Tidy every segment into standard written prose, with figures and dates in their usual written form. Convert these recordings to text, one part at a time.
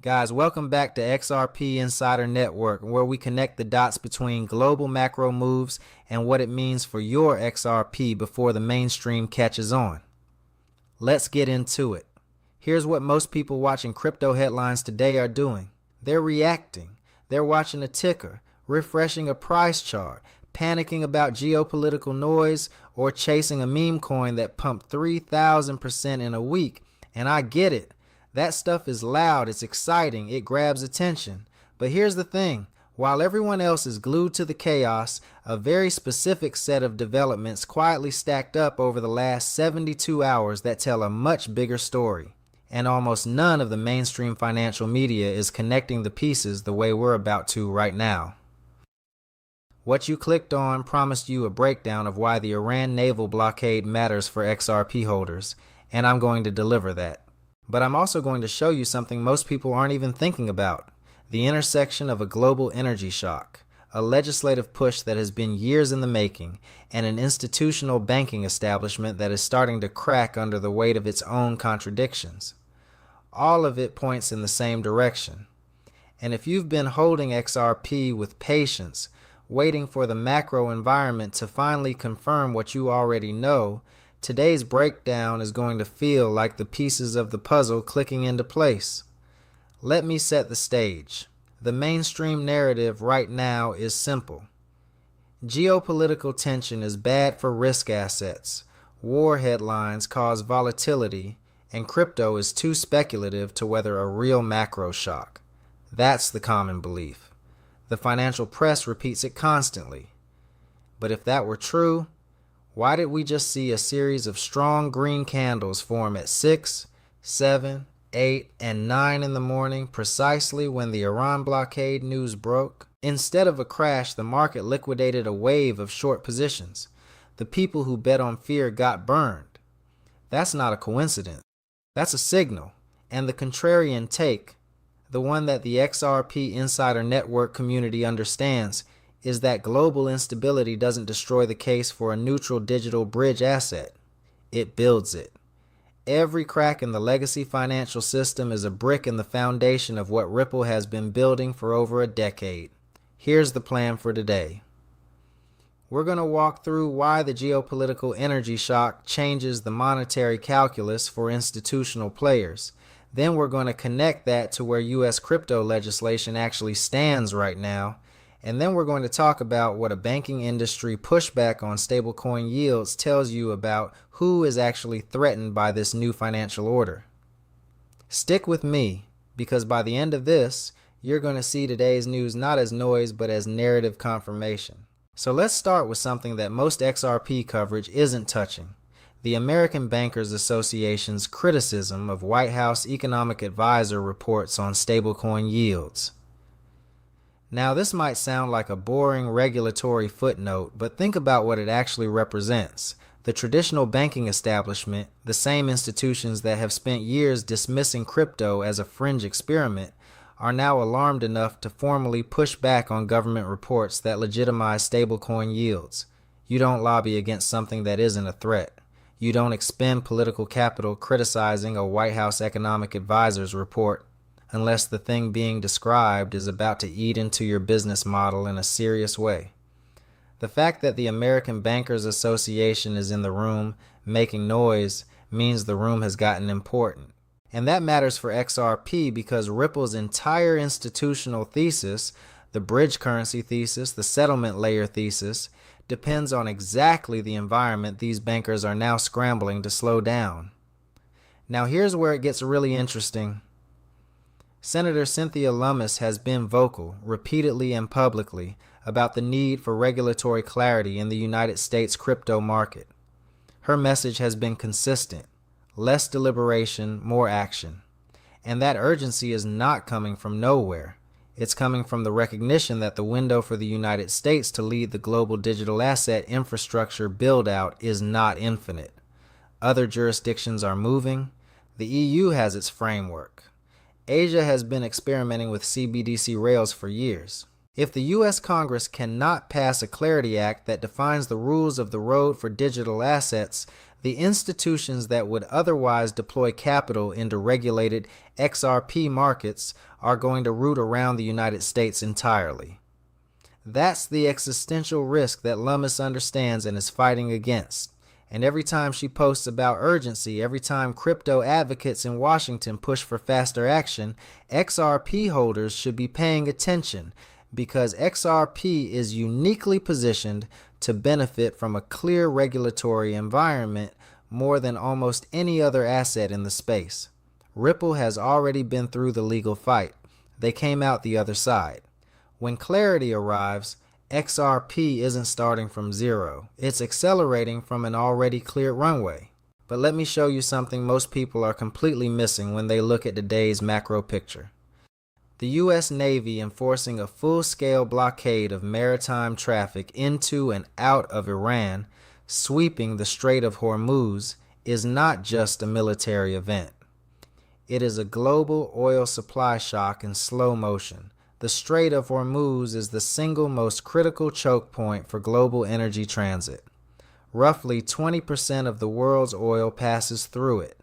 Guys, welcome back to XRP Insider Network, where we connect the dots between global macro moves and what it means for your XRP before the mainstream catches on. Let's get into it. Here's what most people watching crypto headlines today are doing. They're reacting. They're watching a ticker, refreshing a price chart, panicking about geopolitical noise, or chasing a meme coin that pumped 3,000% in a week. And I get it. That stuff is loud, it's exciting, it grabs attention. But here's the thing, while everyone else is glued to the chaos, a very specific set of developments quietly stacked up over the last 72 hours that tell a much bigger story. And almost none of the mainstream financial media is connecting the pieces the way we're about to right now. What you clicked on promised you a breakdown of why the Iran naval blockade matters for XRP holders, and I'm going to deliver that. But I'm also going to show you something most people aren't even thinking about: the intersection of a global energy shock, a legislative push that has been years in the making, and an institutional banking establishment that is starting to crack under the weight of its own contradictions. All of it points in the same direction. And if you've been holding XRP with patience, waiting for the macro environment to finally confirm what you already know, today's breakdown is going to feel like the pieces of the puzzle clicking into place. Let me set the stage. The mainstream narrative right now is simple. Geopolitical tension is bad for risk assets, war headlines cause volatility, and crypto is too speculative to weather a real macro shock. That's the common belief. The financial press repeats it constantly. But if that were true, why did we just see a series of strong green candles form at 6, 7, 8, and 9 in the morning, precisely when the Iran blockade news broke? Instead of a crash, the market liquidated a wave of short positions. The people who bet on fear got burned. That's not a coincidence. That's a signal. And the contrarian take, the one that the XRP Insider Network community understands, is that global instability doesn't destroy the case for a neutral digital bridge asset. It builds it. Every crack in the legacy financial system is a brick in the foundation of what Ripple has been building for over a decade. Here's the plan for today. We're going to walk through why the geopolitical energy shock changes the monetary calculus for institutional players. Then we're going to connect that to where U.S. crypto legislation actually stands right now. And then we're going to talk about what a banking industry pushback on stablecoin yields tells you about who is actually threatened by this new financial order. Stick with me, because by the end of this, you're going to see today's news not as noise, but as narrative confirmation. So let's start with something that most XRP coverage isn't touching: the American Bankers Association's criticism of White House economic advisor reports on stablecoin yields. Now, this might sound like a boring regulatory footnote, but think about what it actually represents. The traditional banking establishment, the same institutions that have spent years dismissing crypto as a fringe experiment, are now alarmed enough to formally push back on government reports that legitimize stablecoin yields. You don't lobby against something that isn't a threat. You don't expend political capital criticizing a White House economic advisor's report unless the thing being described is about to eat into your business model in a serious way. The fact that the American Bankers Association is in the room making noise means the room has gotten important. And that matters for XRP because Ripple's entire institutional thesis, the bridge currency thesis, the settlement layer thesis, depends on exactly the environment these bankers are now scrambling to slow down. Now here's where it gets really interesting. Senator Cynthia Lummis has been vocal, repeatedly and publicly, about the need for regulatory clarity in the United States crypto market. Her message has been consistent: less deliberation, more action. And that urgency is not coming from nowhere. It's coming from the recognition that the window for the United States to lead the global digital asset infrastructure build-out is not infinite. Other jurisdictions are moving. The EU has its framework. Asia has been experimenting with CBDC rails for years. If the U.S. Congress cannot pass a Clarity Act that defines the rules of the road for digital assets, the institutions that would otherwise deploy capital into regulated XRP markets are going to root around the United States entirely. That's the existential risk that Lummis understands and is fighting against. And every time she posts about urgency, every time crypto advocates in Washington push for faster action, XRP holders should be paying attention, because XRP is uniquely positioned to benefit from a clear regulatory environment more than almost any other asset in the space. Ripple has already been through the legal fight. They came out the other side. When clarity arrives, XRP isn't starting from zero. It's accelerating from an already cleared runway. But let me show you something most people are completely missing when they look at today's macro picture. The U.S. Navy enforcing a full-scale blockade of maritime traffic into and out of Iran, sweeping the Strait of Hormuz, is not just a military event. It is a global oil supply shock in slow motion. The Strait of Hormuz is the single most critical choke point for global energy transit. Roughly 20% of the world's oil passes through it.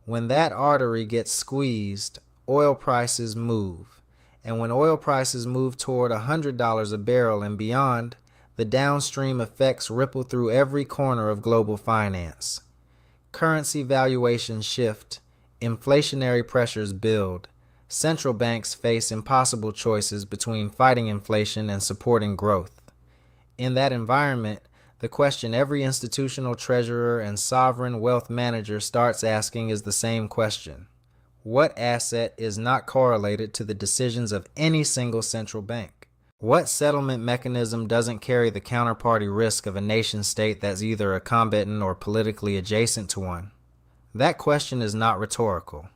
When that artery gets squeezed, oil prices move. And when oil prices move toward $100 a barrel and beyond, the downstream effects ripple through every corner of global finance. Currency valuations shift, inflationary pressures build. Central banks face impossible choices between fighting inflation and supporting growth. In that environment, the question every institutional treasurer and sovereign wealth manager starts asking is the same question. What asset is not correlated to the decisions of any single central bank? What settlement mechanism doesn't carry the counterparty risk of a nation-state that's either a combatant or politically adjacent to one? That question is not rhetorical.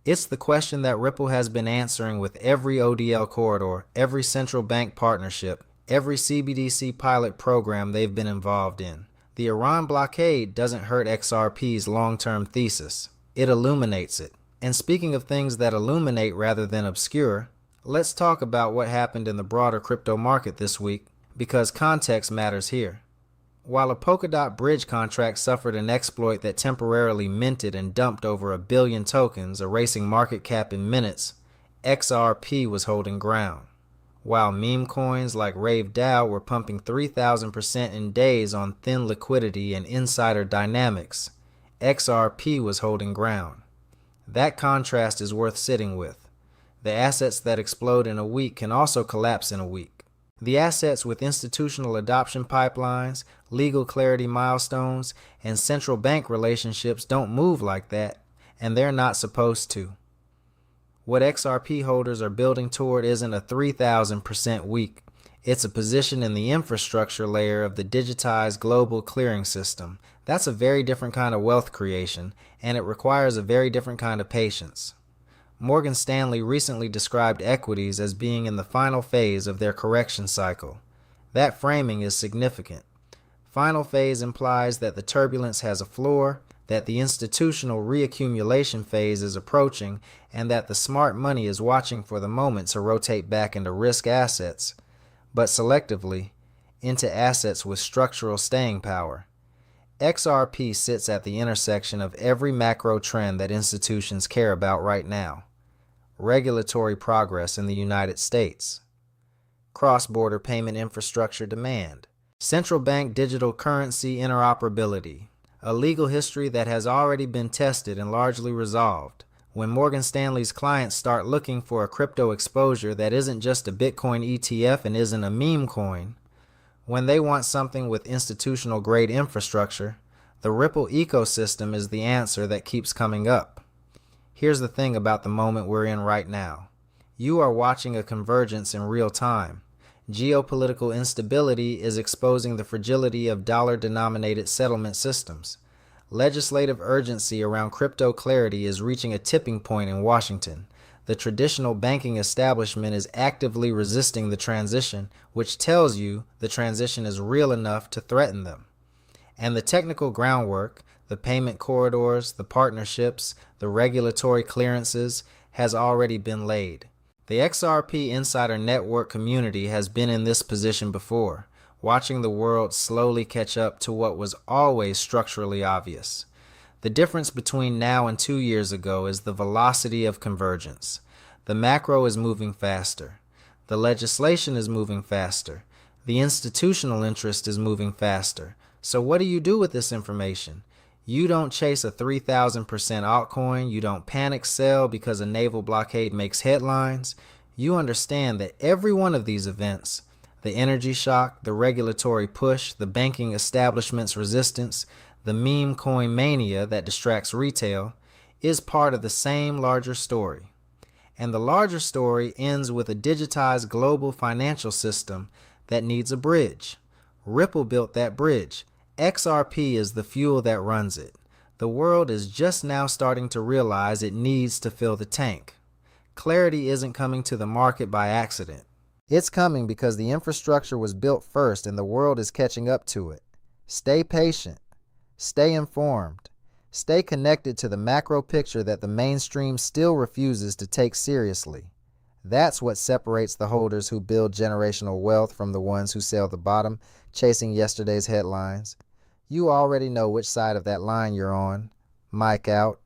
It's the question that Ripple has been answering with every ODL corridor, every central bank partnership, every CBDC pilot program they've been involved in. The Iran blockade doesn't hurt XRP's long-term thesis. It illuminates it. And speaking of things that illuminate rather than obscure, let's talk about what happened in the broader crypto market this week, because context matters here. While a Polkadot bridge contract suffered an exploit that temporarily minted and dumped over 1 billion tokens, erasing market cap in minutes, XRP was holding ground. While meme coins like Rave DAO were pumping 3,000% in days on thin liquidity and insider dynamics, XRP was holding ground. That contrast is worth sitting with. The assets that explode in a week can also collapse in a week. The assets with institutional adoption pipelines, legal clarity milestones, and central bank relationships don't move like that, and they're not supposed to. What XRP holders are building toward isn't a 3,000% week. It's a position in the infrastructure layer of the digitized global clearing system. That's a very different kind of wealth creation, and it requires a very different kind of patience. Morgan Stanley recently described equities as being in the final phase of their correction cycle. That framing is significant. Final phase implies that the turbulence has a floor, that the institutional reaccumulation phase is approaching, and that the smart money is watching for the moment to rotate back into risk assets, but selectively into assets with structural staying power. XRP sits at the intersection of every macro trend that institutions care about right now. Regulatory progress in the United States, cross-border payment infrastructure demand, central bank digital currency interoperability, a legal history that has already been tested and largely resolved. When Morgan Stanley's clients start looking for a crypto exposure that isn't just a Bitcoin ETF and isn't a meme coin, when they want something with institutional-grade infrastructure, the Ripple ecosystem is the answer that keeps coming up. Here's the thing about the moment we're in right now. You are watching a convergence in real time. Geopolitical instability is exposing the fragility of dollar-denominated settlement systems. Legislative urgency around crypto clarity is reaching a tipping point in Washington. The traditional banking establishment is actively resisting the transition, which tells you the transition is real enough to threaten them. And the technical groundwork, the payment corridors, the partnerships, the regulatory clearances, has already been laid. The XRP Insider Network community has been in this position before, watching the world slowly catch up to what was always structurally obvious. The difference between now and 2 years ago is the velocity of convergence. The macro is moving faster. The legislation is moving faster. The institutional interest is moving faster. So what do you do with this information? You don't chase a 3,000% altcoin. You don't panic sell because a naval blockade makes headlines. You understand that every one of these events, the energy shock, the regulatory push, the banking establishment's resistance, the meme coin mania that distracts retail, is part of the same larger story. And the larger story ends with a digitized global financial system that needs a bridge. Ripple built that bridge. XRP is the fuel that runs it. The world is just now starting to realize it needs to fill the tank. Clarity isn't coming to the market by accident. It's coming because the infrastructure was built first and the world is catching up to it. Stay patient. Stay informed. Stay connected to the macro picture that the mainstream still refuses to take seriously. That's what separates the holders who build generational wealth from the ones who sail the bottom, chasing yesterday's headlines. You already know which side of that line you're on. Mike out.